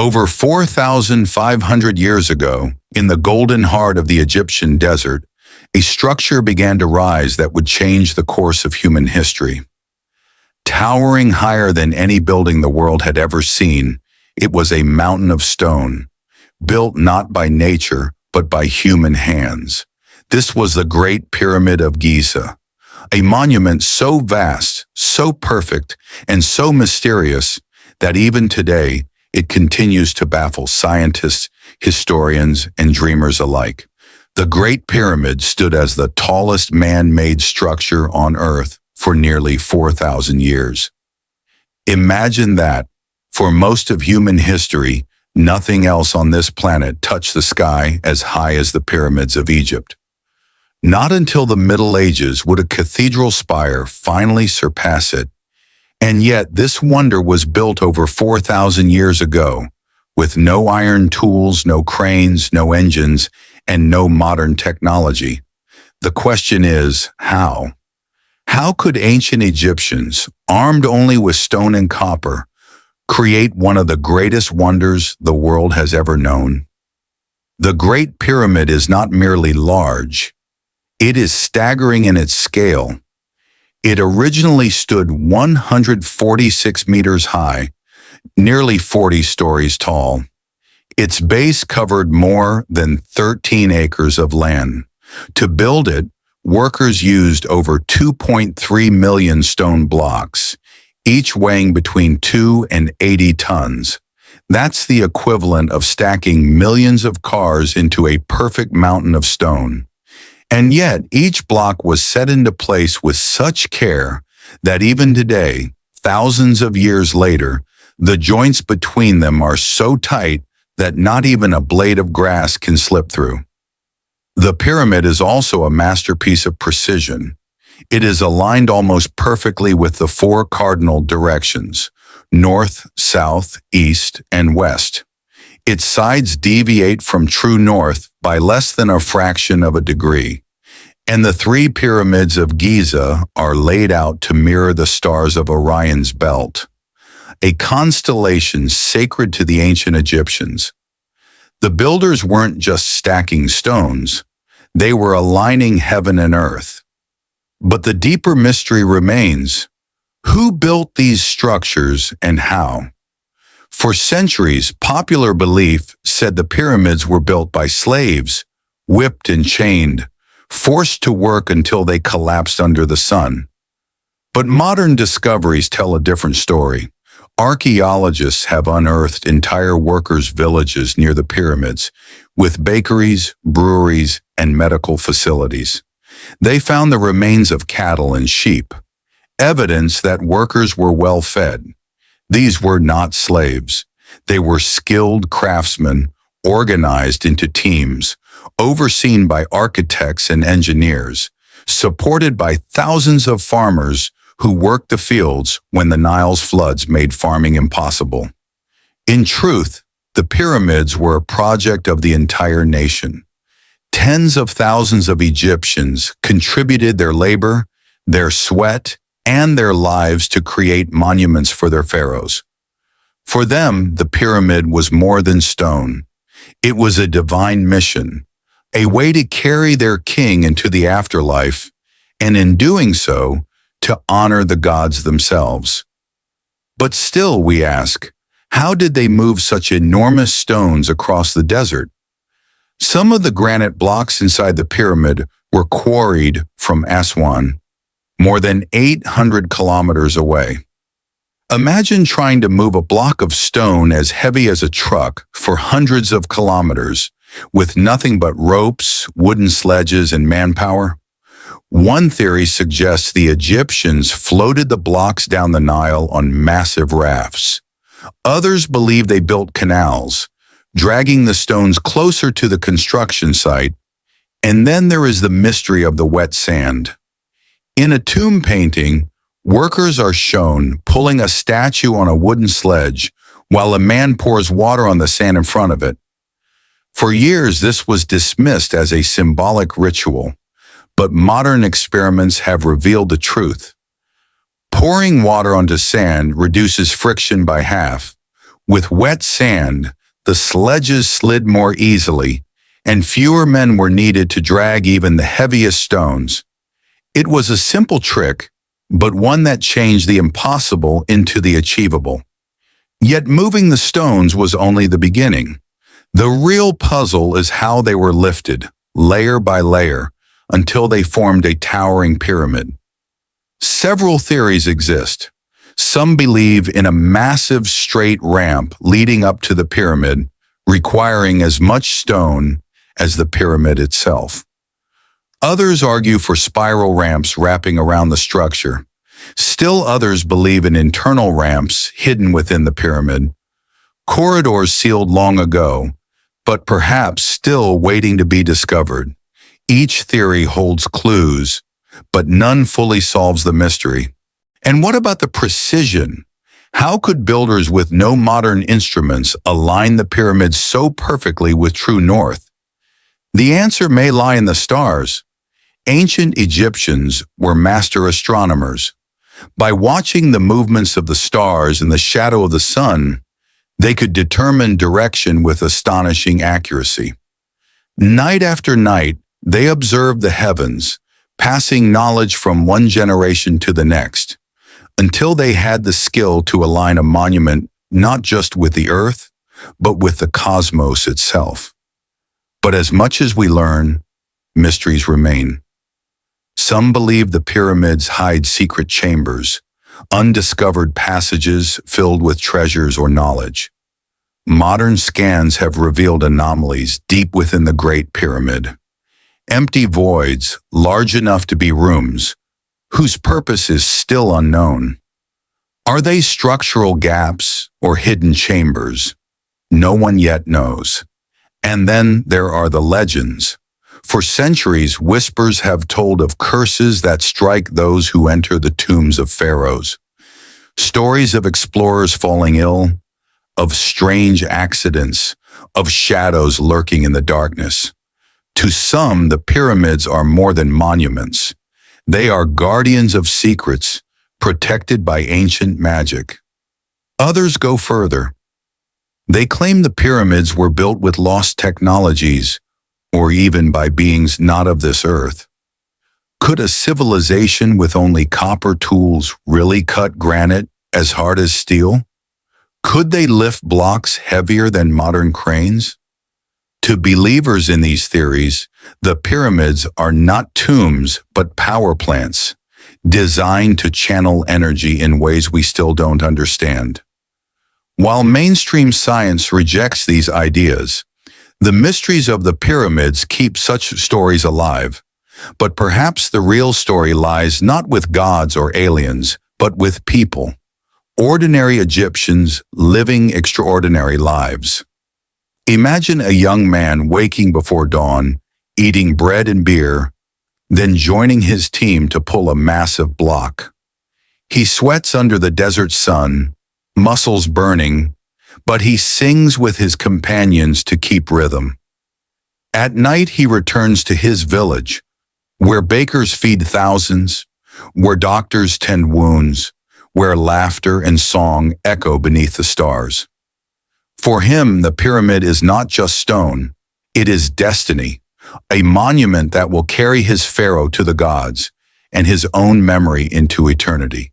Over 4,500 years ago, in the golden heart of the Egyptian desert, a structure began to rise that would change the course of human history. Towering higher than any building the world had ever seen, it was a mountain of stone, built not by nature, but by human hands. This was the Great Pyramid of Giza, a monument so vast, so perfect, and so mysterious that even today it continues to baffle scientists, historians, and dreamers alike. The Great Pyramid stood as the tallest man-made structure on Earth for nearly 4,000 years. Imagine that, for most of human history, nothing else on this planet touched the sky as high as the pyramids of Egypt. Not until the Middle Ages would a cathedral spire finally surpass it, and yet this wonder was built over 4,000 years ago, with no iron tools, no cranes, no engines, and no modern technology. The question is, how? How could ancient Egyptians, armed only with stone and copper, create one of the greatest wonders the world has ever known? The Great Pyramid is not merely large, it is staggering in its scale. It originally stood 146 meters high, nearly 40 stories tall. Its base covered more than 13 acres of land. To build it, workers used over 2.3 million stone blocks, each weighing between 2 and 80 tons. That's the equivalent of stacking millions of cars into a perfect mountain of stone. And yet, each block was set into place with such care that even today, thousands of years later, the joints between them are so tight that not even a blade of grass can slip through. The pyramid is also a masterpiece of precision. It is aligned almost perfectly with the four cardinal directions: north, south, east, and west. Its sides deviate from true north by less than a fraction of a degree, and the three pyramids of Giza are laid out to mirror the stars of Orion's belt, a constellation sacred to the ancient Egyptians. The builders weren't just stacking stones, they were aligning heaven and earth. But the deeper mystery remains: who built these structures and how? For centuries, popular belief said the pyramids were built by slaves, whipped and chained, forced to work until they collapsed under the sun. But modern discoveries tell a different story. Archaeologists have unearthed entire workers' villages near the pyramids, with bakeries, breweries, and medical facilities. They found the remains of cattle and sheep, evidence that workers were well fed. These were not slaves. They were skilled craftsmen, organized into teams, overseen by architects and engineers, supported by thousands of farmers who worked the fields when the Nile's floods made farming impossible. In truth, the pyramids were a project of the entire nation. Tens of thousands of Egyptians contributed their labor, their sweat, and their lives to create monuments for their pharaohs. For them, the pyramid was more than stone. It was a divine mission, a way to carry their king into the afterlife, and in doing so, to honor the gods themselves. But still, we ask, how did they move such enormous stones across the desert? Some of the granite blocks inside the pyramid were quarried from Aswan, more than 800 kilometers away. Imagine trying to move a block of stone as heavy as a truck for hundreds of kilometers with nothing but ropes, wooden sledges, and manpower. One theory suggests the Egyptians floated the blocks down the Nile on massive rafts. Others believe they built canals, dragging the stones closer to the construction site. And then there is the mystery of the wet sand. In a tomb painting, workers are shown pulling a statue on a wooden sledge while a man pours water on the sand in front of it. For years, this was dismissed as a symbolic ritual, but modern experiments have revealed the truth. Pouring water onto sand reduces friction by half, With wet sand, the sledges slid more easily, and fewer men were needed to drag even the heaviest stones. It was a simple trick, but one that changed the impossible into the achievable. Yet moving the stones was only the beginning. The real puzzle is how they were lifted, layer by layer, until they formed a towering pyramid. Several theories exist. Some believe in a massive straight ramp leading up to the pyramid, requiring as much stone as the pyramid itself. Others argue for spiral ramps wrapping around the structure. Still others believe in internal ramps hidden within the pyramid, corridors sealed long ago, but perhaps still waiting to be discovered. Each theory holds clues, but none fully solves the mystery. And what about the precision? How could builders with no modern instruments align the pyramids so perfectly with true north? The answer may lie in the stars. Ancient Egyptians were master astronomers. By watching the movements of the stars and the shadow of the sun, they could determine direction with astonishing accuracy. Night after night, they observed the heavens, passing knowledge from one generation to the next, until they had the skill to align a monument not just with the earth, but with the cosmos itself. But as much as we learn, mysteries remain. Some believe the pyramids hide secret chambers, undiscovered passages filled with treasures or knowledge. Modern scans have revealed anomalies deep within the Great Pyramid. Empty voids, large enough to be rooms, whose purpose is still unknown. Are they structural gaps or hidden chambers? No one yet knows. And then there are the legends. For centuries, whispers have told of curses that strike those who enter the tombs of pharaohs. Stories of explorers falling ill, of strange accidents, of shadows lurking in the darkness. To some, the pyramids are more than monuments. They are guardians of secrets, protected by ancient magic. Others go further. They claim the pyramids were built with lost technologies, or even by beings not of this earth. Could a civilization with only copper tools really cut granite as hard as steel? Could they lift blocks heavier than modern cranes? To believers in these theories, the pyramids are not tombs but power plants, designed to channel energy in ways we still don't understand. While mainstream science rejects these ideas, the mysteries of the pyramids keep such stories alive. But perhaps the real story lies not with gods or aliens, but with people. Ordinary Egyptians living extraordinary lives. Imagine a young man waking before dawn, eating bread and beer, then joining his team to pull a massive block. He sweats under the desert sun, muscles burning, but he sings with his companions to keep rhythm. At night he returns to his village, where bakers feed thousands, where doctors tend wounds, where laughter and song echo beneath the stars. For him, the pyramid is not just stone, it is destiny, a monument that will carry his pharaoh to the gods and his own memory into eternity.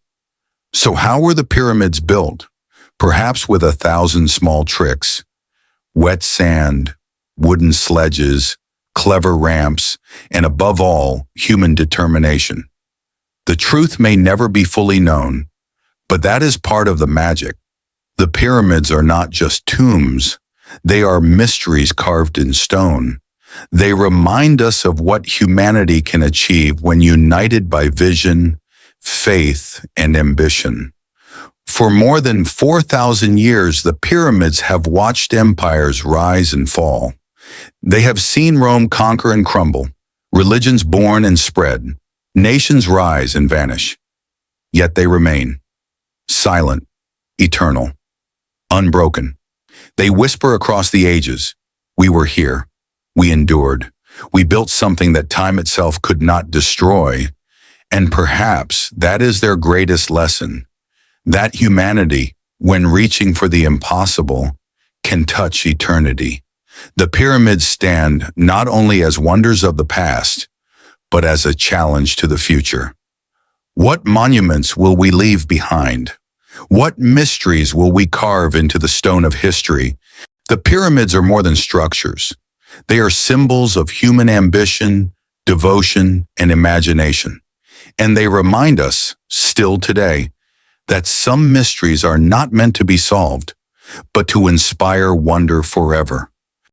So how were the pyramids built? Perhaps with 1,000 small tricks: wet sand, wooden sledges, clever ramps, and above all, human determination. The truth may never be fully known, but that is part of the magic. The pyramids are not just tombs, they are mysteries carved in stone. They remind us of what humanity can achieve when united by vision, faith, and ambition. For more than 4,000 years, the pyramids have watched empires rise and fall. They have seen Rome conquer and crumble, religions born and spread, nations rise and vanish. Yet they remain, silent, eternal, unbroken. They whisper across the ages, "We were here, we endured, we built something that time itself could not destroy." And perhaps that is their greatest lesson, that humanity, when reaching for the impossible, can touch eternity. The pyramids stand not only as wonders of the past, but as a challenge to the future. What monuments will we leave behind? What mysteries will we carve into the stone of history? The pyramids are more than structures. They are symbols of human ambition, devotion, and imagination. And they remind us, still today, that some mysteries are not meant to be solved, but to inspire wonder forever.